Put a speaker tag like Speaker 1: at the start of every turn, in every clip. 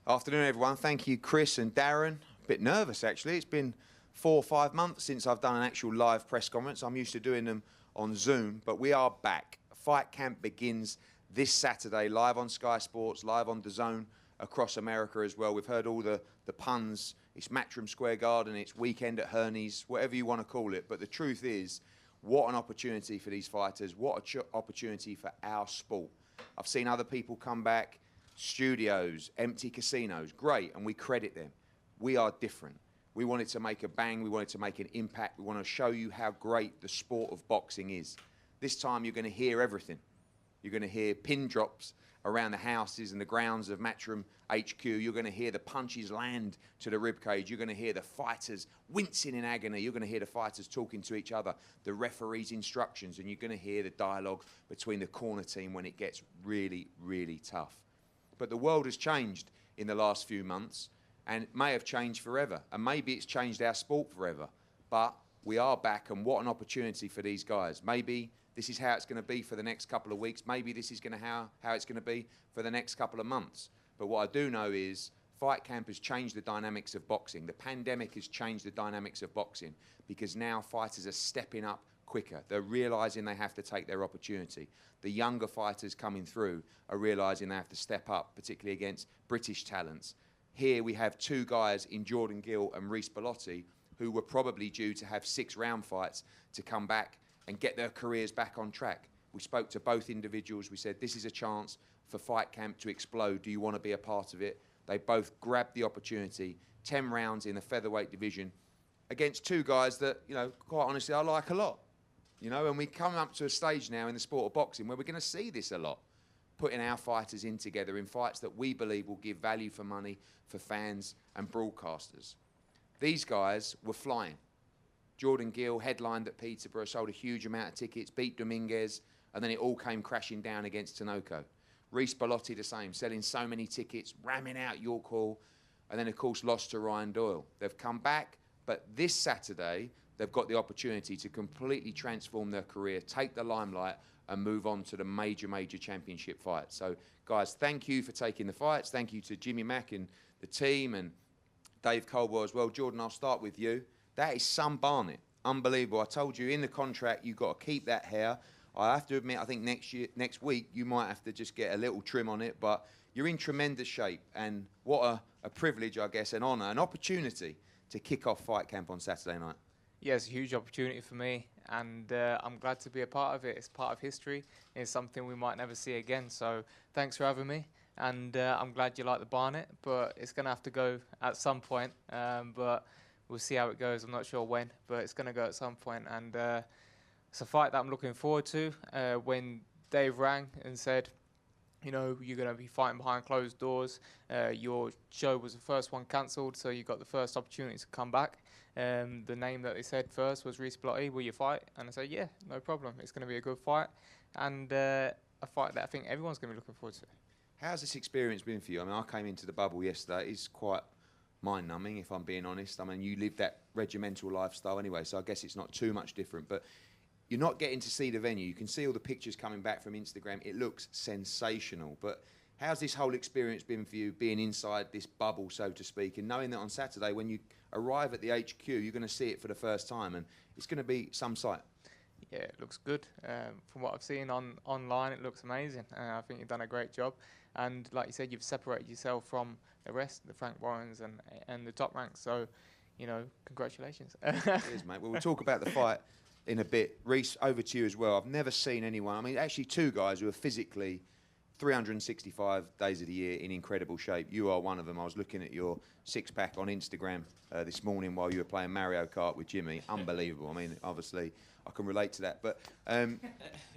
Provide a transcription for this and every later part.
Speaker 1: Afternoon, everyone. Thank you, Chris and Darren. A bit nervous, actually. It's been 4 or 5 months since I've done an actual live press conference. I'm used to doing them on Zoom, but we are back. Fight Camp begins this Saturday, live on Sky Sports, live on DAZN across America as well. We've heard all the puns. It's Matchroom Square Garden, it's weekend at Hearn's, whatever you want to call it. But the truth is, what an opportunity for these fighters. What an opportunity for our sport. I've seen other people come back, studios, empty casinos, great, and we credit them. We are different. We wanted to make a bang, we wanted to make an impact, we want to show you how great the sport of boxing is. This time you're going to hear everything. You're going to hear pin drops around the houses and the grounds of Matchroom HQ. You're going to hear the punches land to the ribcage. You're going to hear the fighters wincing in agony. You're going to hear the fighters talking to each other, the referee's instructions, and you're going to hear the dialogue between the corner team when it gets really, really tough. But the world has changed in the last few months, and it may have changed forever, and maybe it's changed our sport forever. But we are back, and what an opportunity for these guys. Maybe this is how it's going to be for the next couple of weeks. Maybe this is going to how it's going to be for the next couple of months. But what I do know is Fight Camp has changed the dynamics of boxing. The pandemic has changed the dynamics of boxing because now fighters are stepping up quicker. They're realising they have to take their opportunity. The younger fighters coming through are realising they have to step up, particularly against British talents. Here we have 2 guys in Jordan Gill and Belotti who were probably due to have 6-round fights to come back and get their careers back on track. We spoke to both individuals. We said, this is a chance for Fight Camp to explode. Do you want to be a part of it? They both grabbed the opportunity. 10 rounds in the featherweight division against 2 guys that, you know, quite honestly, I like a lot. You know, and we come up to a stage now in the sport of boxing where we're going to see this a lot, putting our fighters in together in fights that we believe will give value for money for fans and broadcasters. These guys were flying. Jordan Gill headlined at Peterborough, sold a huge amount of tickets, beat Dominguez, and then it all came crashing down against Tinoco. Belotti the same, selling so many tickets, ramming out York Hall, and then of course lost to Ryan Doyle. They've come back, but this Saturday they've got the opportunity to completely transform their career, take the limelight, and move on to the major championship fights. So guys, thank you for taking the fights. Thank you to Jimmy Mack and the team, and Dave Colwell as well. Jordan, I'll start with you. That is some Barnett. Unbelievable. I told you in the contract you've got to keep that hair. I have to admit, I think next week you might have to just get a little trim on it, but you're in tremendous shape, and what a privilege, I guess, an honour, an opportunity to kick off Fight Camp on Saturday night.
Speaker 2: Yeah, it's a huge opportunity for me, and I'm glad to be a part of it. It's part of history. It's something we might never see again, so thanks for having me, and I'm glad you like the Barnett, but it's going to have to go at some point, but we'll see how it goes. I'm not sure when, but it's going to go at some point. And it's a fight that I'm looking forward to. When Dave rang and said, you know, you're going to be fighting behind closed doors, your show was the first one cancelled, so you got the first opportunity to come back. The name that they said first was Belotti, will you fight? And I said, yeah, no problem. It's going to be a good fight, and a fight that I think everyone's going to be looking forward to.
Speaker 1: How's this experience been for you? I mean, I came into the bubble yesterday. It's quite mind-numbing, if I'm being honest. I mean, you live that regimental lifestyle anyway, so I guess it's not too much different. But you're not getting to see the venue. You can see all the pictures coming back from Instagram. It looks sensational. But how's this whole experience been for you, being inside this bubble, so to speak, and knowing that on Saturday, when you arrive at the HQ, you're going to see it for the first time, and it's going to be some sight?
Speaker 2: Yeah, it looks good. From what I've seen online, it looks amazing. I think you've done a great job. And like you said, you've separated yourself from the rest, the Frank Warrens and the top ranks. So, you know, congratulations.
Speaker 1: Cheers, mate. Well, we'll talk about the fight in a bit. Reece, over to you as well. I've never seen anyone, I mean, actually 2 guys who are physically 365 days of the year in incredible shape. You are one of them. I was looking at your 6-pack on Instagram this morning while you were playing Mario Kart with Jimmy. Unbelievable. I mean, obviously, I can relate to that. But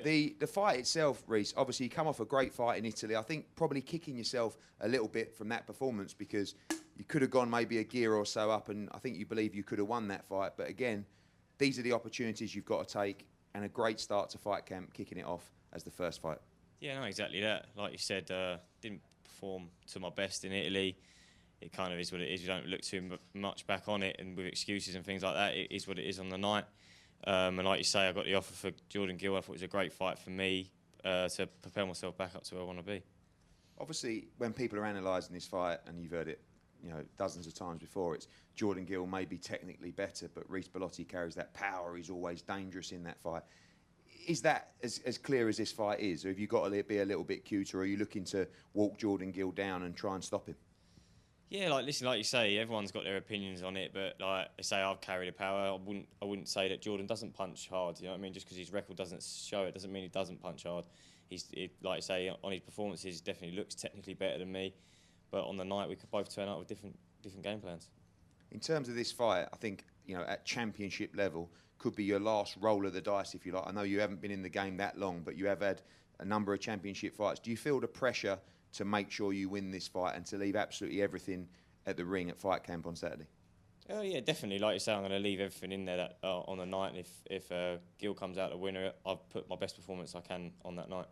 Speaker 1: the fight itself, Reece, obviously you come off a great fight in Italy. I think probably kicking yourself a little bit from that performance because you could have gone maybe a gear or so up, and I think you believe you could have won that fight. But again, these are the opportunities you've got to take, and a great start to Fight Camp, kicking it off as the first fight.
Speaker 3: Yeah, no, exactly that. Like you said, didn't perform to my best in Italy. It kind of is what it is. You don't look too much back on it, and with excuses and things like that, it is what it is on the night. And like you say, I got the offer for Jordan Gill. I thought it was a great fight for me to propel myself back up to where I want to be.
Speaker 1: Obviously, when people are analysing this fight, and you've heard it, you know, dozens of times before, it's Jordan Gill may be technically better, but Belotti carries that power. He's always dangerous in that fight. Is that as clear as this fight is, or have you got to be a little bit cuter, or are you looking to walk Jordan Gill down and try and stop him?
Speaker 3: Yeah, like listen, like you say, everyone's got their opinions on it, but like I say, I've carried the power. I wouldn't say that Jordan doesn't punch hard. You know what I mean? Just because his record doesn't show it, doesn't mean he doesn't punch hard. Like I say, on his performances, definitely looks technically better than me. But on the night, we could both turn up with different game plans.
Speaker 1: In terms of this fight, I think, you know, at championship level, could be your last roll of the dice, if you like. I know you haven't been in the game that long, but you have had a number of championship fights. Do you feel the pressure to make sure you win this fight and to leave absolutely everything at the ring at Fight Camp on Saturday?
Speaker 3: Oh yeah, definitely. Like you say, I'm going to leave everything in there that, on the night. And if Gill comes out the winner, I've put my best performance I can on that night.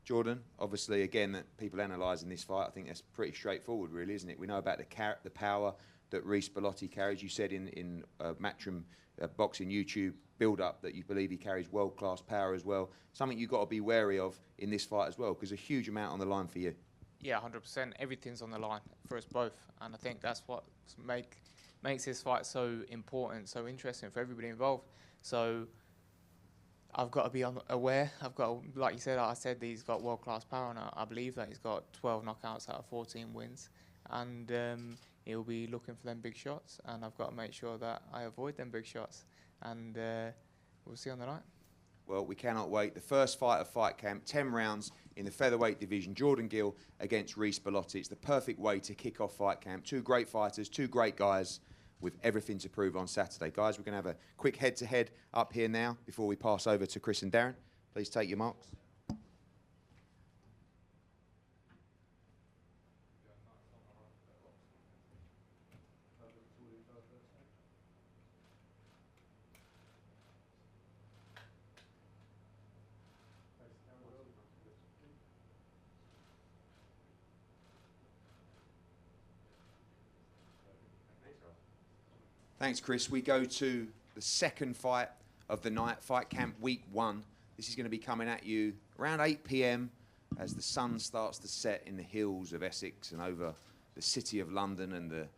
Speaker 1: Jordan, obviously, again, that people analysing this fight, I think that's pretty straightforward, really, isn't it? We know about the power that Belotti carries. You said in Matchroom Boxing YouTube build-up that you believe he carries world-class power as well. Something you've got to be wary of in this fight as well, because a huge amount on the line for you.
Speaker 2: Yeah, 100%. Everything's on the line for us both, and I think that's what makes this fight so important, so interesting for everybody involved. So I've got to be aware. I've got to, like you said, I said he's got world-class power, and I believe that he's got 12 knockouts out of 14 wins, and he'll be looking for them big shots, and I've got to make sure that I avoid them big shots, and we'll see on the night.
Speaker 1: Well, we cannot wait. The first fight of Fight Camp, 10 rounds in the featherweight division, Jordan Gill against Belotti. It's the perfect way to kick off Fight Camp. Two great fighters, two great guys with everything to prove on Saturday. Guys, we're going to have a quick head-to-head up here now before we pass over to Chris and Darren. Please take your marks. Thanks, Chris. We go to the second fight of the night, Fight Camp Week 1. This is going to be coming at you around 8 p.m. as the sun starts to set in the hills of Essex and over the city of London, and the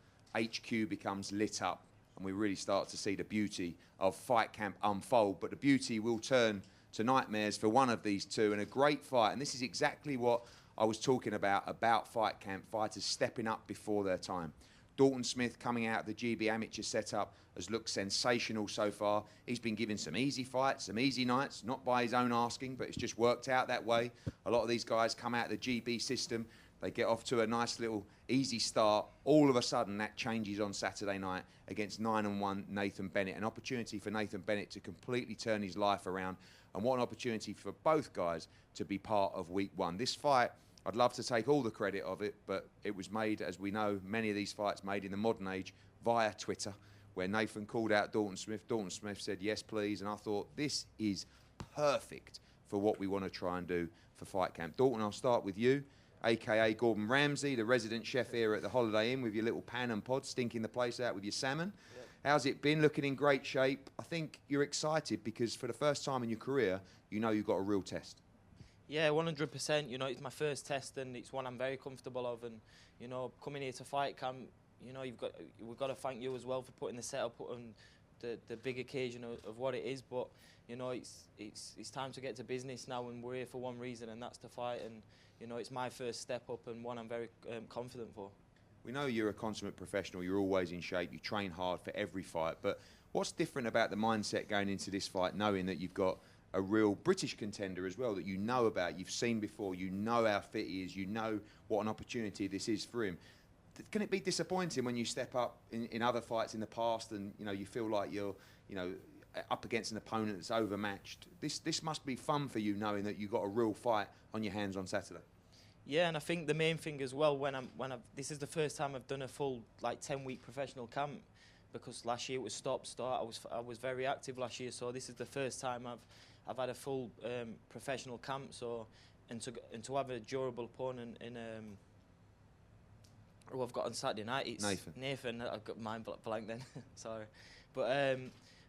Speaker 1: HQ becomes lit up, and we really start to see the beauty of Fight Camp unfold. But the beauty will turn to nightmares for one of these two, and a great fight. And this is exactly what I was talking about Fight Camp, fighters stepping up before their time. Dalton Smith, coming out of the GB amateur setup, has looked sensational so far. He's been given some easy fights, some easy nights, not by his own asking, but it's just worked out that way. A lot of these guys come out of the GB system, they get off to a nice little easy start. All of a sudden, that changes on Saturday night against 9-1 Nathan Bennett. An opportunity for Nathan Bennett to completely turn his life around, and what an opportunity for both guys to be part of Week 1. This fight, I'd love to take all the credit of it, but it was made, as we know, many of these fights made in the modern age via Twitter, where Nathan called out Dalton Smith. Dalton Smith said, yes, please. And I thought, this is perfect for what we want to try and do for Fight Camp. Dalton, I'll start with you, a.k.a. Gordon Ramsay, the resident chef here at the Holiday Inn with your little pan and pod, stinking the place out with your salmon. Yeah. How's it been? Looking in great shape. I think you're excited because for the first time in your career, you know you've got a real test.
Speaker 4: Yeah, 100%. You know, it's my first test, and it's one I'm very comfortable of. And you know, coming here to Fight Camp, you know, we've got to thank you as well for putting the setup on the big occasion of what it is. But you know, it's time to get to business now, and we're here for one reason, and that's to fight. And you know, it's my first step up, and one I'm very confident for.
Speaker 1: We know you're a consummate professional. You're always in shape. You train hard for every fight. But what's different about the mindset going into this fight, knowing that you've got a real British contender as well that you know about, you've seen before, you know how fit he is, you know what an opportunity this is for him? Can it be disappointing when you step up in other fights in the past and you know you feel like you're up against an opponent that's overmatched? This must be fun for you, knowing that you've got a real fight on your hands on Saturday.
Speaker 4: Yeah, and I think the main thing as well, this is the first time I've done a full 10-week professional camp, because last year it was stop-start. I was very active last year, so this is the first time I've had a full professional camp. So and to have a durable opponent in who I've got on Saturday night, it's Nathan. I've got mind blank then. Sorry, but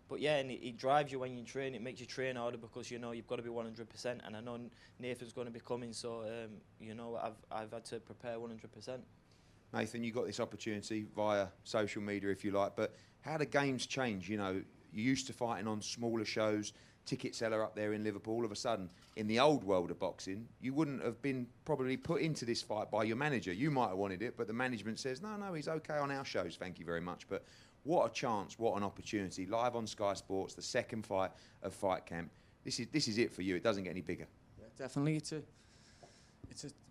Speaker 4: But yeah, and it drives you when you train. It makes you train harder because you know you've got to be 100%. And I know Nathan's going to be coming, so you know I've had to prepare 100%.
Speaker 1: Nathan, you got this opportunity via social media, if you like, but how do games change? You know, you're used to fighting on smaller shows, ticket seller up there in Liverpool. All of a sudden, in the old world of boxing, you wouldn't have been probably put into this fight by your manager. You might have wanted it, but the management says, no, he's okay on our shows, thank you very much. But what a chance, what an opportunity. Live on Sky Sports, the second fight of Fight Camp. This is it for you. It doesn't get any bigger.
Speaker 5: Yeah, definitely.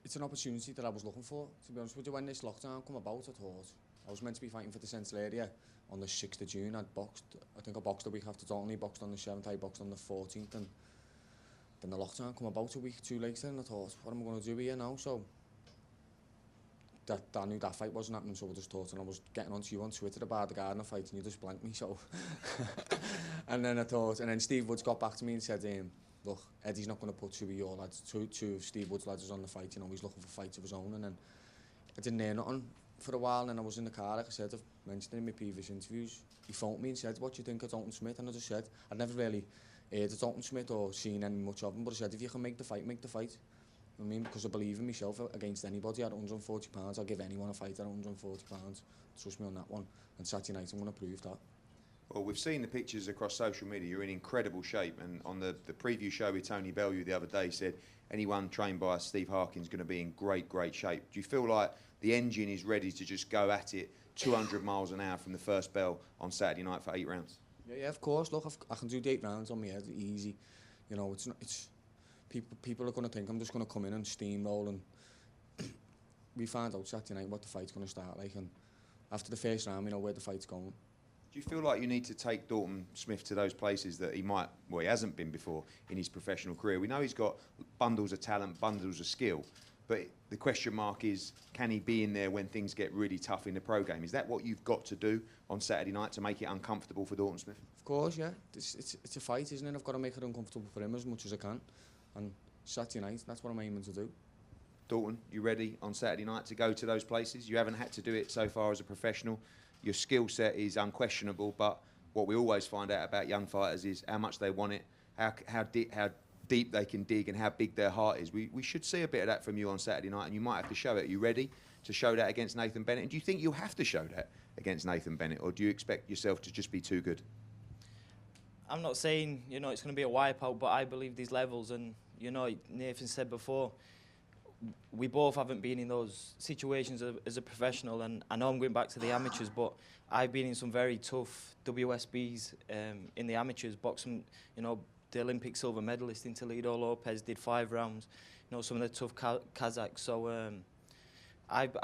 Speaker 5: It's an opportunity that I was looking for. To be honest with you, when this lockdown come about, I thought I was meant to be fighting for the Central area on the 6th of June. I think I boxed the week after Dalton, boxed on the 7th, I boxed on the 14th, and then the lockdown come about a week, 2 later, and I thought, what am I going to do here now? So I knew that fight wasn't happening, so I just thought, and I was getting onto you on Twitter about the Gardner fight, and you just blanked me, so. And then I thought, and then Steve Woods got back to me and said, look, Eddie's not going to put two of your lads, two of Steve Woods' lads on the fight, you know, he's looking for fights of his own. And then I didn't hear nothing for a while, and then I was in the car, like I said, I've mentioned it in my previous interviews. He phoned me and said, what do you think of Dalton Smith? And I just said, I'd never really heard of Dalton Smith or seen any much of him, but I said, if you can make the fight, make the fight. I mean, because I believe in myself against anybody at 140 pounds. I'll give anyone a fight at 140 pounds. Trust me on that one. And Saturday night, I'm going to prove that.
Speaker 1: Well, we've seen the pictures across social media. You're in incredible shape. And on the preview show with Tony Bellew the other day said, anyone trained by Steve Harkin is going to be in great shape. Do you feel like the engine is ready to just go at it 200 miles an hour from the first bell on Saturday night for 8 rounds?
Speaker 5: Yeah, of course. Look, I can do the 8 rounds on my head, easy. You know, people are going to think I'm just going to come in and steamroll, and we find out Saturday night what the fight's going to start like, and after the first round we know where the fight's going.
Speaker 1: Do you feel like you need to take Dalton Smith to those places that he hasn't been before in his professional career? We know he's got bundles of talent, bundles of skill, but the question mark is, can he be in there when things get really tough in the pro game? Is that what you've got to do on Saturday night to make it uncomfortable for Dalton Smith?
Speaker 5: Of course, yeah. It's a fight, isn't it? I've got to make it uncomfortable for him as much as I can. And Saturday night, that's what I'm aiming to do.
Speaker 1: Dalton, you ready on Saturday night to go to those places? You haven't had to do it so far as a professional. Your skill set is unquestionable, but what we always find out about young fighters is how much they want it, how deep they can dig, and how big their heart is. We should see a bit of that from you on Saturday night, and you might have to show it. Are you ready to show that against Nathan Bennett? And do you think you'll have to show that against Nathan Bennett, or do you expect yourself to just be too good?
Speaker 4: I'm not saying, you know, it's going to be a wipeout, but I believe these levels, and, you know, Nathan said before, we both haven't been in those situations as a professional, and I know I'm going back to the amateurs, but I've been in some very tough WSBs in the amateurs, boxing, you know, the Olympic silver medalist in Toledo Lopez did 5 rounds, you know, some of the tough Kazakhs, so I've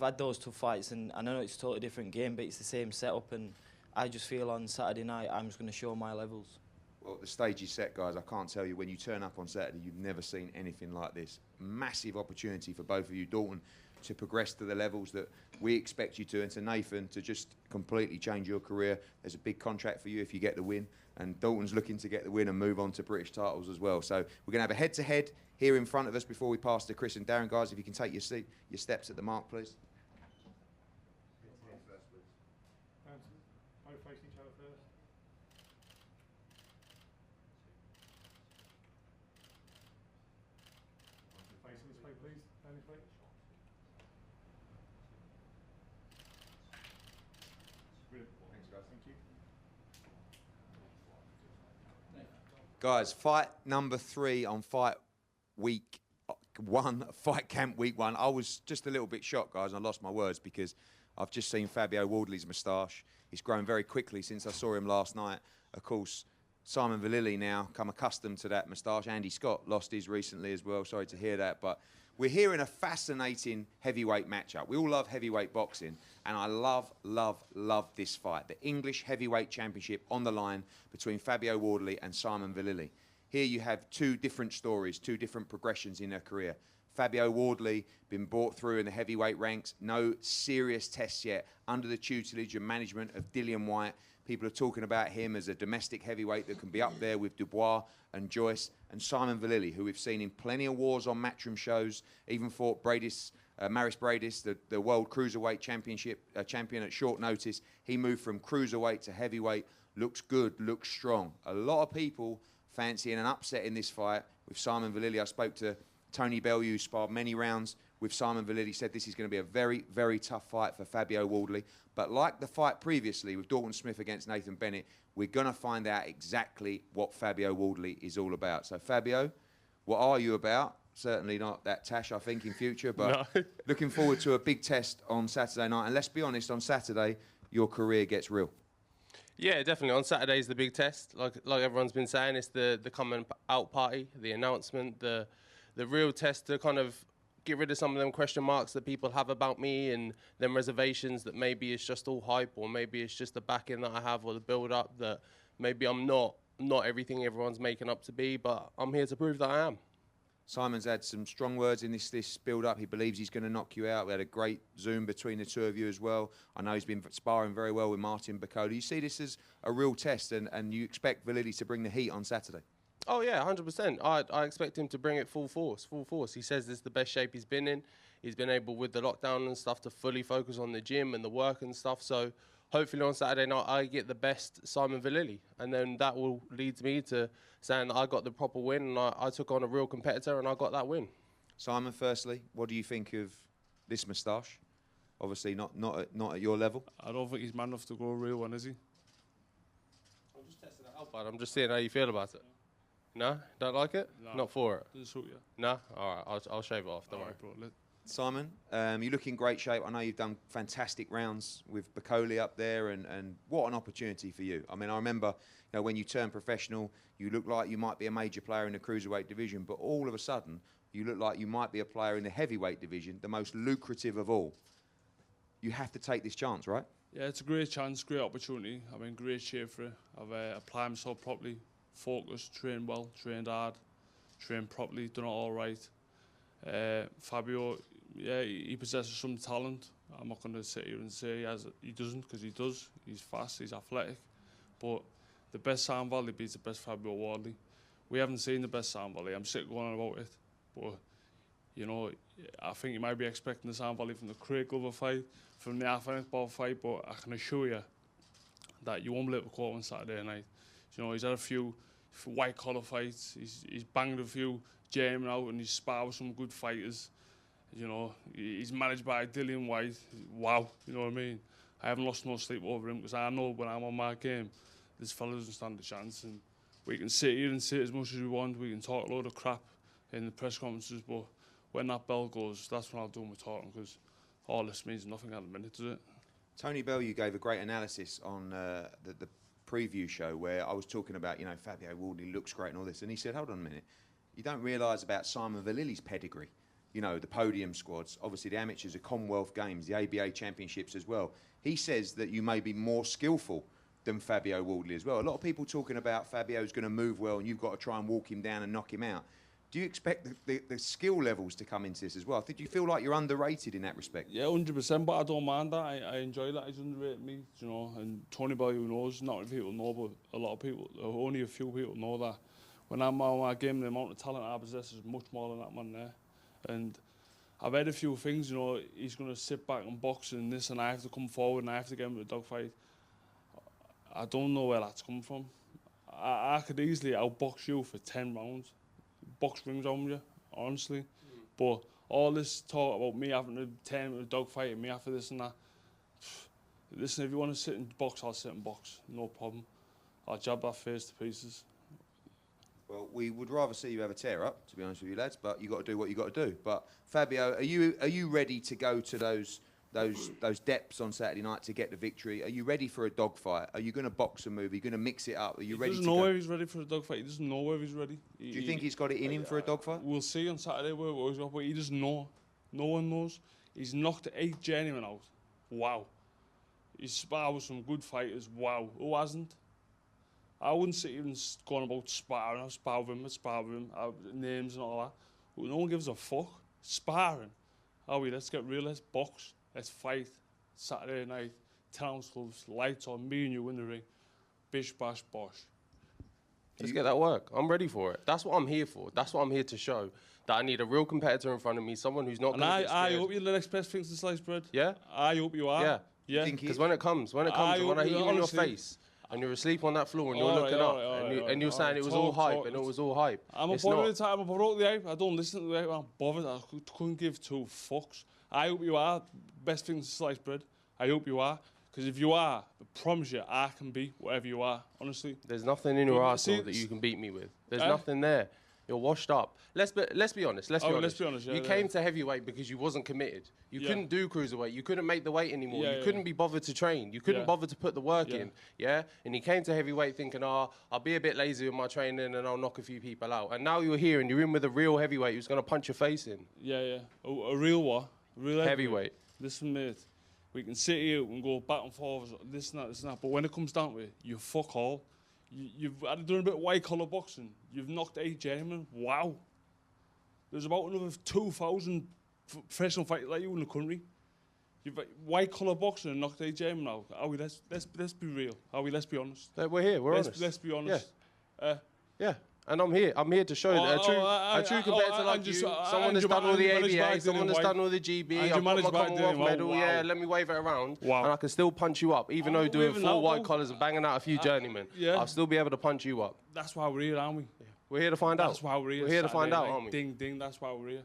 Speaker 4: had those tough fights, and I know it's a totally different game, but it's the same setup, and I just feel on Saturday night I'm just going to show my levels.
Speaker 1: Well, the stage is set, guys. I can't tell you, when you turn up on Saturday, you've never seen anything like this. Massive opportunity for both of you, Dalton, to progress to the levels that we expect you to, and to Nathan to just completely change your career. There's a big contract for you if you get the win, and Dalton's looking to get the win and move on to British titles as well. So we're going to have a head-to-head here in front of us before we pass to Chris and Darren. Guys, if you can take your steps at the mark, please.
Speaker 6: Both facing each other first. Facing this way, please. Down this way. Brilliant. Thanks, guys. Thank you.
Speaker 1: Guys, fight number 3 on fight week 1, fight camp week 1. I was just a little bit shocked, guys. I lost my words because I've just seen Fabio Wardley's moustache. He's grown very quickly since I saw him last night. Of course, Simon Villally now come accustomed to that moustache. Andy Scott lost his recently as well. Sorry to hear that. But we're here in a fascinating heavyweight matchup. We all love heavyweight boxing, and I love this fight. The English Heavyweight Championship on the line between Fabio Wardley and Simon Villally. Here you have 2 different stories, 2 different progressions in their career. Fabio Wardley, been brought through in the heavyweight ranks, no serious tests yet, under the tutelage and management of Dillian Whyte. People are talking about him as a domestic heavyweight that can be up there with Dubois and Joyce, and Simon Villally, who we've seen in plenty of wars on Matchroom shows, even fought Maris Bradis, the World Cruiserweight Championship champion at short notice. He moved from cruiserweight to heavyweight. looks good, looks strong. A lot of people fancying an upset in this fight with Simon Villally. I spoke to Tony Bellew, who sparred many rounds with Simon Villally, said this is going to be a very, very tough fight for Fabio Wardley. But like the fight previously with Dalton Smith against Nathan Bennett, we're going to find out exactly what Fabio Wardley is all about. So, Fabio, what are you about? Certainly not that Tash, I think, in future, but
Speaker 7: No.
Speaker 1: looking forward to a big test on Saturday night. And let's be honest, on Saturday, your career gets real.
Speaker 7: Yeah, definitely. On Saturday is the big test. Like everyone's been saying, it's the coming out party, the announcement, the real test to kind of get rid of some of them question marks that people have about me and them reservations that maybe it's just all hype, or maybe it's just the backing that I have or the build-up, that maybe I'm not everything everyone's making up to be, but I'm here to prove that I am.
Speaker 1: Simon's had some strong words in this build-up. He believes he's going to knock you out. We had a great Zoom between the two of you as well. I know he's been sparring very well with Martin Belotti. You see this as a real test, and you expect Villally to bring the heat on Saturday?
Speaker 7: Oh, yeah, 100%. I expect him to bring it full force. He says this is the best shape he's been in. He's been able, with the lockdown and stuff, to fully focus on the gym and the work and stuff. So hopefully on Saturday night I get the best Simon Villally, and then that will lead me to saying that I got the proper win, and I took on a real competitor and I got that win.
Speaker 1: Simon, firstly, what do you think of this moustache? Obviously not at your level.
Speaker 8: I don't think he's man enough to go a real one, is he?
Speaker 7: I'm just testing it out, bud. I'm just seeing how you feel about it. No? Don't like it?
Speaker 8: No.
Speaker 7: Not for it?
Speaker 8: Doesn't suit you.
Speaker 7: No? All right, I'll shave it off, don't worry.
Speaker 8: Bro,
Speaker 1: Simon, you look in great shape. I know you've done fantastic rounds with Belotti up there, and what an opportunity for you. I mean, I remember, you know, when you turned professional, you looked like you might be a major player in the cruiserweight division, but all of a sudden, you look like you might be a player in the heavyweight division, the most lucrative of all. You have to take this chance, right?
Speaker 8: Yeah, it's a great chance, great opportunity. I'm in great shape for it. I've applied myself properly, focused, trained well, trained hard, trained properly, done it all right. Fabio, yeah, he possesses some talent. I'm not going to sit here and say he doesn't, because he does. He's fast, he's athletic. But the best Sam Valley beats the best Fabio Wardley. We haven't seen the best Sam Valley. I'm sick going on about it. But, you know, I think you might be expecting the Sam Valley from the Craig Glover fight, from the Athletic Ball fight, but I can assure you that you won't believe the quote on Saturday night. You know, he's had a few white collar fights. He's banged a few German out, and he's sparred with some good fighters. You know, he's managed by Dillian White. Wow, you know what I mean? I haven't lost no sleep over him, because I know when I'm on my game, this fella doesn't stand a chance. And we can sit here and say as much as we want. We can talk a load of crap in the press conferences, but when that bell goes, that's when I'll do my talking, because all this means nothing at the minute, does it?
Speaker 1: Tony Bellew gave a great analysis on the preview show, where I was talking about, you know, Fabio Wardley looks great and all this, and he said, hold on a minute, you don't realise about Simon Villally's pedigree. You know, the podium squads, obviously the amateurs, the Commonwealth Games, the ABA Championships as well. He says that you may be more skillful than Fabio Wardley as well. A lot of people talking about Fabio's going to move well and you've got to try and walk him down and knock him out. Do you expect the skill levels to come into this as well? Did you feel like you're underrated in that respect?
Speaker 8: Yeah, 100%, but I don't mind that. I enjoy that. He's underrated me, you know, and Tony Bellew knows, not many people know, but a lot of people, only a few people know that when I'm on my game, the amount of talent I possess is much more than that man there. And I've heard a few things, you know, he's going to sit back and box and this, and I have to come forward and I have to get him to a dogfight. I don't know where that's come from. I could easily outbox you for 10 rounds. Box rings on you, honestly. But all this talk about me having to turn him to a dogfight and me after this and that, listen, if you want to sit and box, I'll sit and box, no problem. I'll jab that face to pieces.
Speaker 1: Well, we would rather see you have a tear up, to be honest with you lads, but you've got to do what you've got to do. But Fabio, are you ready to go to those depths on Saturday night to get the victory? Are you ready for a dogfight? Are you going to box a move? Are you going to mix it up? Are you ready to go?
Speaker 8: He doesn't know whether he's ready for a dogfight. He doesn't know whether he's ready.
Speaker 1: Do you think he's got it in him for a dogfight?
Speaker 8: We'll see on Saturday where he's got, but he doesn't know. No one knows. He's knocked 8 journeymen out. Wow. He's sparred with some good fighters. Wow. Who hasn't? I wouldn't sit here and go on about sparring. I've sparred with him, names and all that. But no one gives a fuck. Sparring. Let's get real, let's box, let's fight. Saturday night, 10-ounce gloves, lights on, me and you in the ring. Bish, bash, bosh.
Speaker 7: Let's get that work. I'm ready for it. That's what I'm here for. That's what I'm here to show. That I need a real competitor in front of me, someone who's not going to get scared.
Speaker 8: I hope you're the next best thing to sliced bread.
Speaker 7: Yeah?
Speaker 8: I hope you are.
Speaker 7: Yeah.
Speaker 8: Yeah.
Speaker 7: Because when it comes, when I hear you in your face, and you're asleep on that floor and you're
Speaker 8: All right,
Speaker 7: looking
Speaker 8: all
Speaker 7: up,
Speaker 8: right, all
Speaker 7: and,
Speaker 8: right,
Speaker 7: you,
Speaker 8: all
Speaker 7: and you're
Speaker 8: right,
Speaker 7: saying
Speaker 8: all
Speaker 7: it was
Speaker 8: right.
Speaker 7: all hype,
Speaker 8: Talk.
Speaker 7: and it was all hype.
Speaker 8: I'm
Speaker 7: It's
Speaker 8: above
Speaker 7: not.
Speaker 8: it. I'm above the hype. I don't listen to the hype. I'm above it. I couldn't give two fucks. I hope you are. Best thing to sliced bread. I hope you are. Because if you are, I promise you, I can be whatever you are, honestly.
Speaker 7: There's nothing in your
Speaker 8: But
Speaker 7: arsenal
Speaker 8: see,
Speaker 7: that you can beat me with. There's
Speaker 8: Eh?
Speaker 7: nothing there. You're washed up. Let's be honest. Let's be honest.
Speaker 8: Let's be honest, yeah,
Speaker 7: you
Speaker 8: yeah.
Speaker 7: came to heavyweight because you wasn't committed. You
Speaker 8: Yeah.
Speaker 7: couldn't do cruiserweight. You couldn't make the weight anymore.
Speaker 8: Yeah,
Speaker 7: you
Speaker 8: yeah.
Speaker 7: couldn't be bothered to train. You couldn't
Speaker 8: Yeah.
Speaker 7: bother to put the work
Speaker 8: Yeah.
Speaker 7: in. Yeah. And you came to heavyweight thinking, I'll be a bit lazy with my training and I'll knock a few people out. And now you're here and you're in with a real heavyweight who's gonna punch your face in.
Speaker 8: Yeah, yeah. A real what? A real
Speaker 7: Heavyweight.
Speaker 8: Listen, mate. We can sit here and go back and forth, this and that, this and that. But when it comes down to it, you fuck all. You've had done a bit of white collar boxing. You've knocked 8 gentlemen. Wow. There's about another 2,000 professional fighters like you in the country. You've white collar boxing and knocked 8 gentlemen now. Are we? Let's be real. Are we? Let's be honest.
Speaker 7: We're here. We're honest.
Speaker 8: Let's be honest.
Speaker 7: Yeah. And I'm here. I'm here to show a true competitor like you. Someone that's done all the ABA, someone that's done all the GB. I've got my Commonwealth medal. Yeah, let me wave it around. And I can still punch you up, even though doing 4 white collars and banging out a few journeymen.
Speaker 8: Yeah.
Speaker 7: I'll still be able to punch you up.
Speaker 8: That's why we're here, aren't we?
Speaker 7: Yeah. We're here to find out.
Speaker 8: That's why we're here.
Speaker 7: We're here to find out,
Speaker 8: Saturday,
Speaker 7: aren't we?
Speaker 8: Ding, ding. That's why we're here.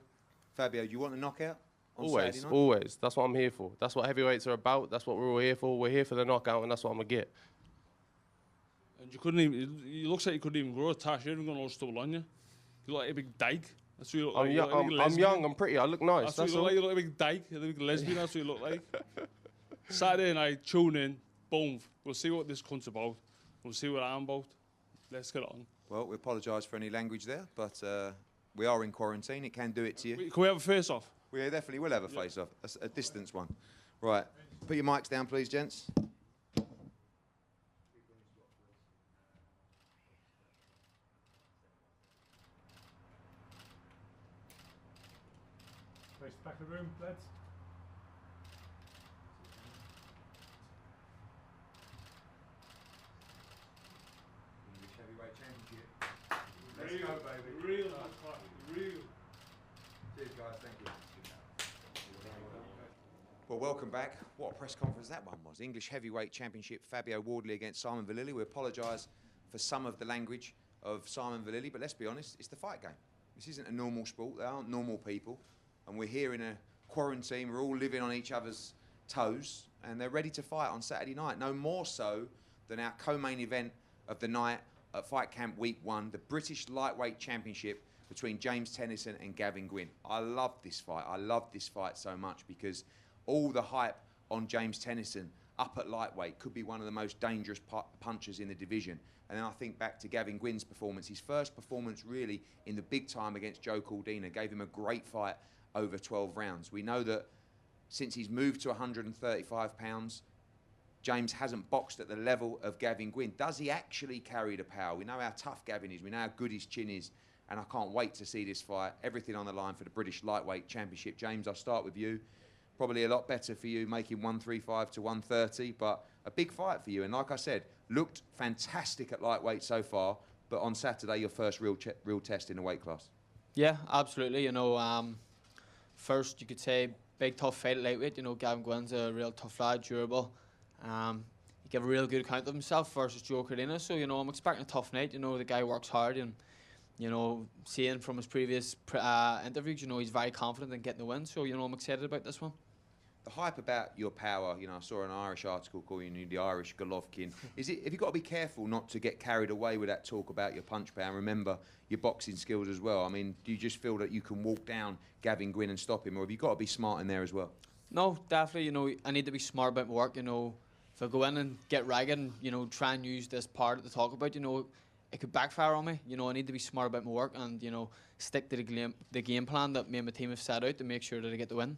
Speaker 1: Fabio, you want a knockout on
Speaker 7: Always,
Speaker 1: Saturday night?
Speaker 7: always. That's what I'm here for. That's what heavyweights are about. That's what we're all here for. We're here for the knockout, and that's what I'm gonna get.
Speaker 8: And you couldn't even. It looks like you couldn't even grow a tash. You haven't got no stubble on you. You look like a big dyke. That's what you look like.
Speaker 7: I'm
Speaker 8: You look like a
Speaker 7: young. I'm
Speaker 8: lesbian.
Speaker 7: young. I'm pretty. I look nice.
Speaker 8: That's what
Speaker 7: That's
Speaker 8: you look
Speaker 7: all.
Speaker 8: like. You look like a big dyke. You look like a lesbian. That's what you look like. Saturday night, tune in. Boom. We'll see what this cunt's about. We'll see what I'm about. Let's get on.
Speaker 1: Well, we apologise for any language there, but we are in quarantine. It can do it to you.
Speaker 8: Can we have a face-off?
Speaker 1: We definitely will have a face-off, a distance one. Right. Put your mics down, please, gents.
Speaker 6: Face back of the room, lads.
Speaker 1: English Heavyweight Championship.
Speaker 6: Let's go, baby.
Speaker 8: Real, real.
Speaker 1: Cheers, guys. Thank you. Well, welcome back. What a press conference that one was. English Heavyweight Championship, Fabio Wardley against Simon Villally. We apologise for some of the language of Simon Villally, but let's be honest, it's the fight game. This isn't a normal sport. They aren't normal people. And we're here in a quarantine. We're all living on each other's toes, and they're ready to fight on Saturday night. No more so than our co-main event of the night at Fight Camp Week 1, the British Lightweight Championship between James Tennyson and Gavin Gwyn. I love this fight. I love this fight so much because all the hype on James Tennyson up at lightweight could be one of the most dangerous punchers in the division. And then I think back to Gavin Gwyn's performance, his first performance really in the big time against Joe Caldina, gave him a great fight over 12 rounds. We know that since he's moved to 135 pounds, James hasn't boxed at the level of Gavin Gwyn. Does he actually carry the power? We know how tough Gavin is. We know how good his chin is. And I can't wait to see this fight. Everything on the line for the British Lightweight Championship. James, I'll start with you. Probably a lot better for you making 135 to 130, but a big fight for you. And like I said, looked fantastic at lightweight so far, but on Saturday, your first real test in the weight class.
Speaker 9: Yeah, absolutely. You know, first you could say big tough fight at lightweight. You know, Gavin Gwyn's a real tough lad, durable. He gave a real good account of himself versus Joe Cardina. So, you know, I'm expecting a tough night. You know, the guy works hard and, you know, seeing from his previous interviews, you know, he's very confident in getting the win. So, you know, I'm excited about this one.
Speaker 1: The hype about your power, you know, I saw an Irish article calling you the Irish Golovkin. Have you got to be careful not to get carried away with that talk about your punch power and remember your boxing skills as well? I mean, do you just feel that you can walk down Gavin Gwyn and stop him, or have you got to be smart in there as well?
Speaker 9: No, definitely. You know, I need to be smart about my work. You know, if I go in and get ragged and, you know, try and use this part to talk about, you know, it could backfire on me. You know, I need to be smart about my work and, you know, stick to the game plan that me and my team have set out to make sure that I get the win.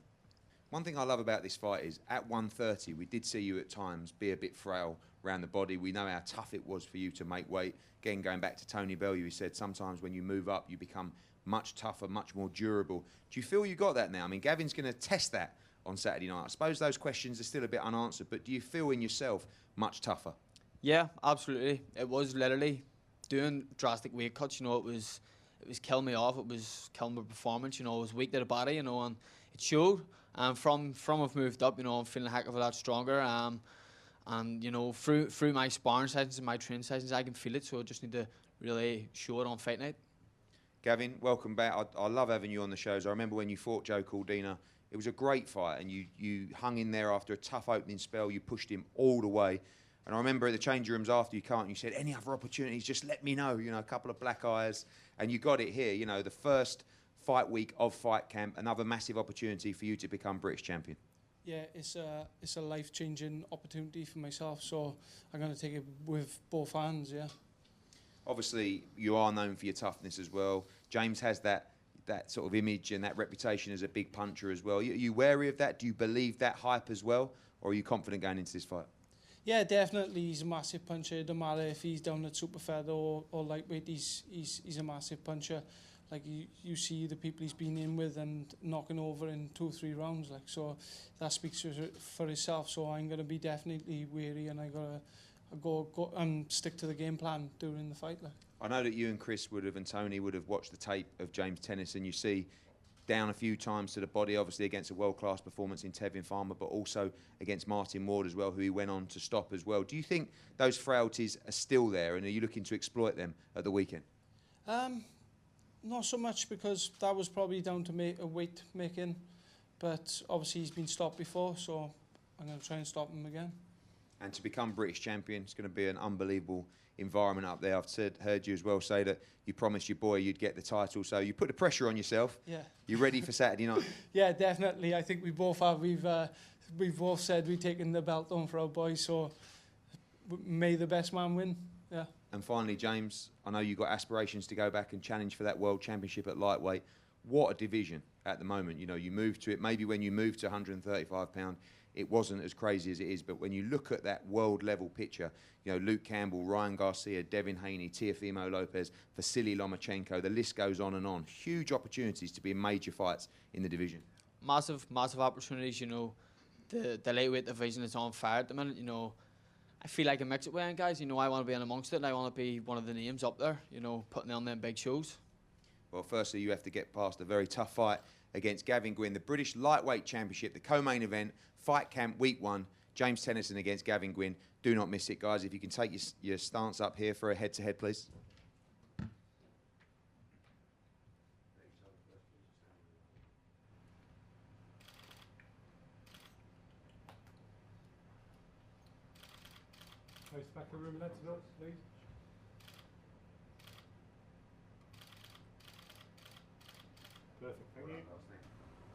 Speaker 1: One thing I love about this fight is at 130, we did see you at times be a bit frail around the body. We know how tough it was for you to make weight. Again, going back to Tony Bellew, he said sometimes when you move up, you become much tougher, much more durable. Do you feel you got that now? I mean, Gavin's going to test that on Saturday night. I suppose those questions are still a bit unanswered, but do you feel in yourself much tougher?
Speaker 9: Yeah, absolutely. It was literally doing drastic weight cuts. You know, it was killing me off. It was killing my performance. You know, I was weak to the body. You know, and it showed. From I've moved up, you know, I'm feeling a heck of a lot stronger. And, you know, through my sparring sessions and my training sessions, I can feel it. So I just need to really show it on fight night.
Speaker 1: Gavin, welcome back. I love having you on the shows. I remember when you fought Joe Caldina. It was a great fight, and you hung in there after a tough opening spell. You pushed him all the way. And I remember at the change rooms after you can't, you said, any other opportunities, just let me know. You know, a couple of black eyes. And you got it here. You know, the first fight week of Fight Camp, another massive opportunity for you to become British champion.
Speaker 10: Yeah, it's a life-changing opportunity for myself, so I'm going to take it with both hands, yeah.
Speaker 1: Obviously, you are known for your toughness as well. James has that sort of image and that reputation as a big puncher as well. Are you wary of that? Do you believe that hype as well? Or are you confident going into this fight?
Speaker 10: Yeah, definitely. He's a massive puncher. It don't matter if he's down at super feather or lightweight. He's a massive puncher. Like you see the people he's been in with and knocking over in 2 or 3 rounds. Like, so that speaks for itself. So I'm gonna be definitely wary, and I gotta go and stick to the game plan during the fight. Like.
Speaker 1: I know that you and Chris would have, and Tony would have watched the tape of James Tennyson. You see down a few times to the body, obviously against a world-class performance in Tevin Farmer, but also against Martin Ward as well, who he went on to stop as well. Do you think those frailties are still there, and are you looking to exploit them at the weekend?
Speaker 10: Not so much, because that was probably down to a weight making, but obviously he's been stopped before, so I'm going to try and stop him again. And
Speaker 1: to become British champion, it's going to be an unbelievable environment up there. I've heard you as well say that you promised your boy you'd get the title, so you put the pressure on yourself.
Speaker 10: Yeah.
Speaker 1: You ready for Saturday night?
Speaker 10: Yeah, definitely. I think we both have. We've both said we're taking the belt on for our boys, so may the best man win. Yeah.
Speaker 1: And finally, James, I know you've got aspirations to go back and challenge for that world championship at lightweight. What a division at the moment. You know, you moved to it. Maybe when you moved to 135 pound, it wasn't as crazy as it is. But when you look at that world level picture, you know, Luke Campbell, Ryan Garcia, Devin Haney, Teofimo Lopez, Vasily Lomachenko, the list goes on and on. Huge opportunities to be in major fights in the division.
Speaker 9: Massive opportunities, you know. The lightweight division is on fire at the minute, you know. I feel like a mix-up weighing, guys. You know, I want to be in amongst it, and I want to be one of the names up there, you know, putting on them big shows.
Speaker 1: Well, firstly, you have to get past a very tough fight against Gavin Gwyn, the British Lightweight Championship, the co-main event, Fight Camp Week 1, James Tennyson against Gavin Gwyn. Do not miss it, guys. If you can take your stance up here for a head-to-head, please.
Speaker 6: Close back of the room, let's look, please. Perfect, thank you.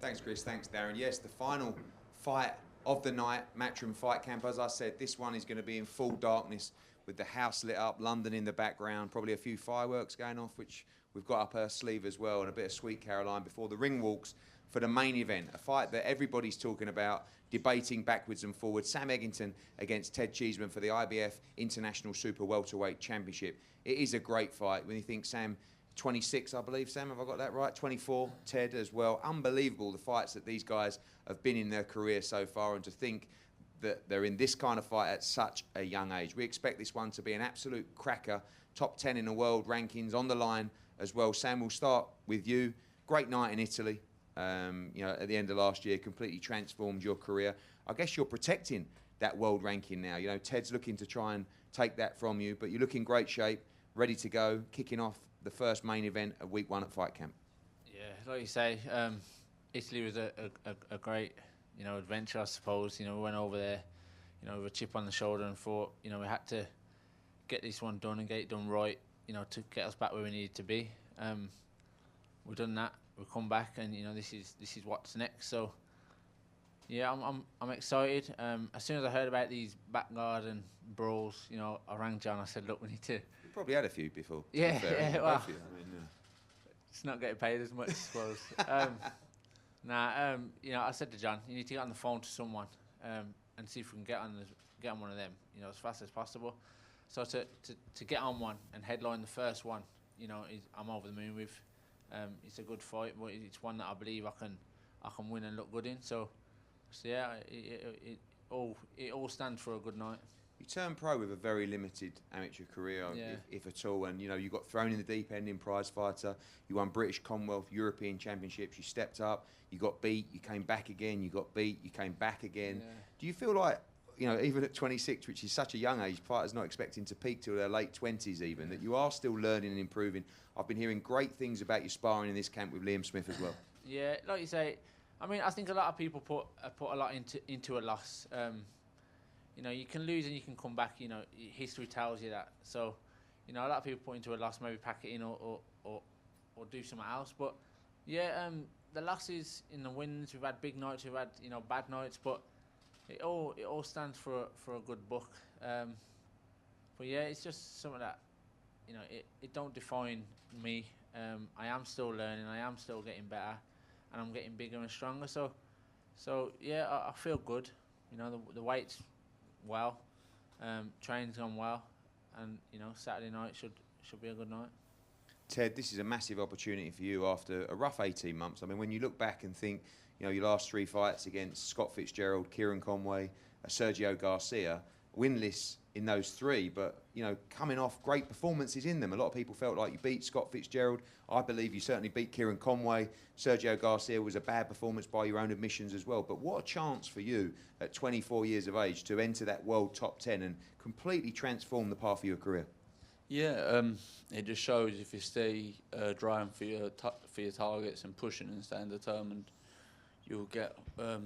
Speaker 1: Thanks, Chris. Thanks, Darren. Yes, the final fight of the night, Matchroom Fight Camp. As I said, this one is going to be in full darkness with the house lit up, London in the background, probably a few fireworks going off, which we've got up her sleeve as well, and a bit of Sweet Caroline before the ring walks for the main event, a fight that everybody's talking about, debating backwards and forwards. Sam Eggington against Ted Cheeseman for the IBF International Super Welterweight Championship. It is a great fight. When you think Sam, 26, I believe, Sam, have I got that right? 24, Ted as well. Unbelievable, the fights that these guys have been in their career so far, and to think that they're in this kind of fight at such a young age. We expect this one to be an absolute cracker, top 10 in the world rankings on the line as well. Sam, we'll start with you. Great night in Italy. You know, at the end of last year, completely transformed your career. I guess you're protecting that world ranking now. You know, Ted's looking to try and take that from you, but you look in great shape, ready to go, kicking off the first main event of week 1 at Fight Camp.
Speaker 11: Yeah, like you say, Italy was a great, you know, adventure, I suppose. You know, we went over there, you know, with a chip on the shoulder and thought, you know, we had to get this one done and get it done right, you know, to get us back where we needed to be. We've done that. We've come back, and you know, this is what's next. So, yeah, I'm excited. As soon as I heard about these back garden brawls, you know, I rang John. I said, look, we need to.
Speaker 1: You probably had a few before.
Speaker 11: Yeah, yeah. Well,
Speaker 1: I mean,
Speaker 11: it's not getting paid as much, I suppose. You know, I said to John, you need to get on the phone to someone and see if we can get on one of them, you know, as fast as possible. So to get on one and headline the first one, you know, I'm over the moon with. It's a good fight, but it's one that I believe I can win and look good in. So yeah, it all stands for a good night.
Speaker 1: You turned pro with a very limited amateur career,
Speaker 11: yeah.
Speaker 1: if at all, and you know, you got thrown in the deep end in prize fighter. You won British, Commonwealth, European Championships. You stepped up. You got beat. You came back again. You got beat. You came back again.
Speaker 11: Yeah.
Speaker 1: Do you feel like you know, even at 26, which is such a young age, fighters not expecting to peak till their late 20s even, that you are still learning and improving. I've been hearing great things about your sparring in this camp with Liam Smith as well.
Speaker 11: Yeah, like you say, I mean, I think a lot of people put a lot into a loss. You know, you can lose and you can come back. You know, history tells you that. So, you know, a lot of people put into a loss, maybe pack it in or do something else. But yeah, the losses in the wins, we've had big nights, we've had, you know, bad nights, but it all stands for a good book. But yeah, it's just something that, you know, it don't define me. I am still learning, I am still getting better, and I'm getting bigger and stronger. So yeah, I feel good. You know, the weight's well, training's gone well, and you know, Saturday night should be a good night.
Speaker 1: Ted, this is a massive opportunity for you after a rough 18 months. I mean, when you look back and think, you know, your last 3 fights against Scott Fitzgerald, Kieran Conway, Sergio Garcia, winless in those 3, but, you know, coming off great performances in them. A lot of people felt like you beat Scott Fitzgerald. I believe you certainly beat Kieran Conway. Sergio Garcia was a bad performance by your own admissions as well. But what a chance for you at 24 years of age to enter that world top 10 and completely transform the path of your career.
Speaker 12: Yeah, it just shows if you stay driving for your targets and pushing and staying determined, you'll get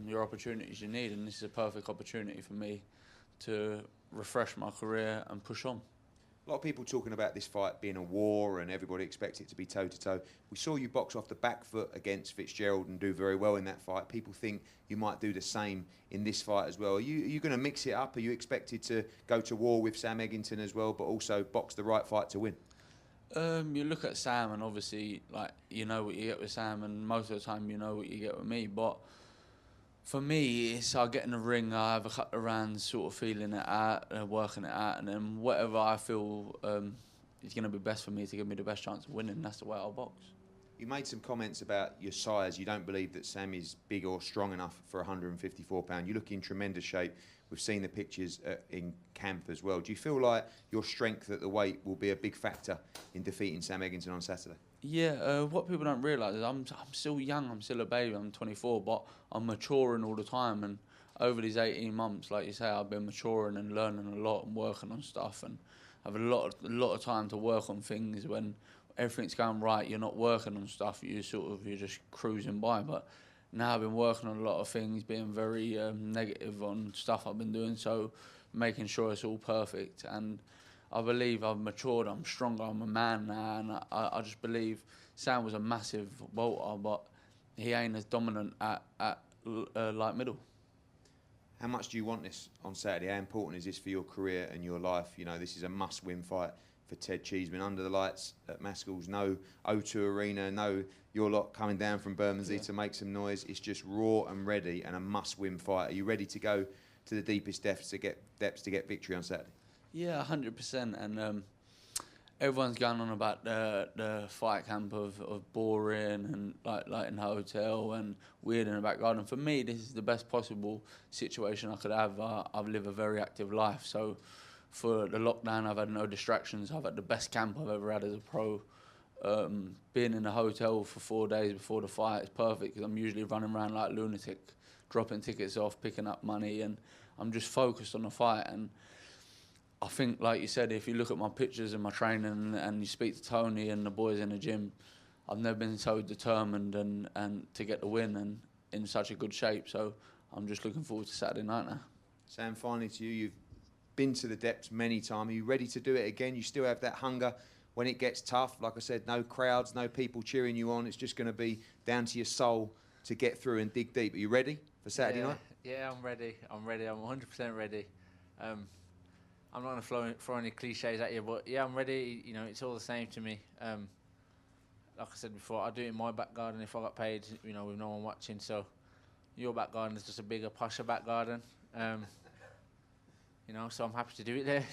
Speaker 12: your opportunities you need. And this is a perfect opportunity for me to refresh my career and push on.
Speaker 1: A lot of people talking about this fight being a war and everybody expects it to be toe-to-toe. We saw you box off the back foot against Fitzgerald and do very well in that fight. People think you might do the same in this fight as well. Are you going to mix it up? Are you expected to go to war with Sam Eggington as well, but also box the right fight to win?
Speaker 12: You look at Sam and obviously, like, you know what you get with Sam, and most of the time you know what you get with me. But for me, it's I get in the ring, I have a couple of rounds sort of feeling it out, working it out, and then whatever I feel is going to be best for me to give me the best chance of winning, that's the way I'll box.
Speaker 1: You made some comments about your size. You don't believe that Sam is big or strong enough for 154 pound. You look in tremendous shape. We've seen the pictures in camp as well. Do you feel like your strength at the weight will be a big factor in defeating Sam Eggington on Saturday?
Speaker 12: Yeah, what people don't realise is I'm still young, I'm still a baby, I'm 24, but I'm maturing all the time. And over these 18 months, like you say, I've been maturing and learning a lot and working on stuff, and have a lot of time to work on things. When everything's going right, you're not working on stuff, you're just cruising by. But now I've been working on a lot of things, being very negative on stuff I've been doing, so making sure it's all perfect. And I believe I've matured, I'm stronger, I'm a man now, and I just believe Sam was a massive bolter, but he ain't as dominant at light middle.
Speaker 1: How much do you want this on Saturday? How important is this for your career and your life? You know, this is a must-win fight for Ted Cheeseman. Under the lights at Maskell's, no O2 Arena, no your lot coming down from Bermondsey to make some noise. It's just raw and ready and a must-win fight. Are you ready to go to the deepest depths to get victory on Saturday?
Speaker 12: Yeah, 100%. And everyone's going on about the fight camp of boring and like in the hotel and weird in the back garden. For me, this is the best possible situation I could have. I've lived a very active life, so for the lockdown, I've had no distractions. I've had the best camp I've ever had as a pro. Being in a hotel for 4 days before the fight is perfect because I'm usually running around like a lunatic, dropping tickets off, picking up money, and I'm just focused on the fight. And I think, like you said, if you look at my pictures and my training and you speak to Tony and the boys in the gym, I've never been so determined and to get the win and in such a good shape. So I'm just looking forward to Saturday night now.
Speaker 1: Sam, finally to you, you've been to the depths many times. Are you ready to do it again? You still have that hunger when it gets tough? Like I said, no crowds, no people cheering you on. It's just going to be down to your soul to get through and dig deep. Are you ready for Saturday night?
Speaker 11: Yeah, I'm ready. I'm 100% ready. I'm not going to throw any cliches at you, but yeah, I'm ready. You know, it's all the same to me. Like I said before, I'd do it in my back garden if I got paid, you know, with no one watching. So your back garden is just a bigger, posher back garden. You know, so I'm happy to do it there.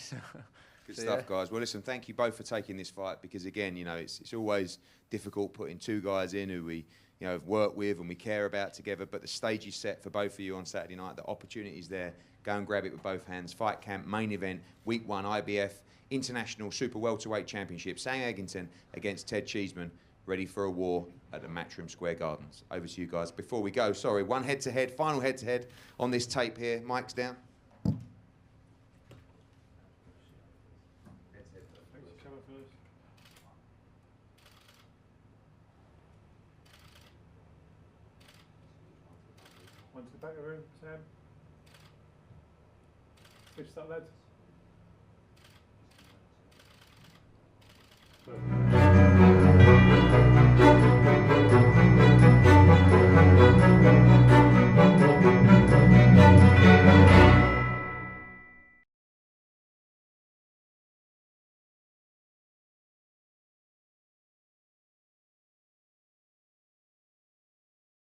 Speaker 1: Good stuff, guys. Well, listen, thank you both for taking this fight because, again, you know, it's always difficult putting two guys in who we, you know, have worked with and we care about together. But the stage is set for both of you on Saturday night. The opportunity is there. Go and grab it with both hands. Fight Camp, main event, week 1, IBF, International Super Welterweight Championship. Sam Eggington against Ted Cheeseman, ready for a war at the Matchroom Square Gardens. Over to you guys. Before we go, sorry, one head-to-head, final head-to-head on this tape here. Mike's down.
Speaker 6: Thanks, camera first. On to the back of the room, Sam. Switch that, lads. Perfect.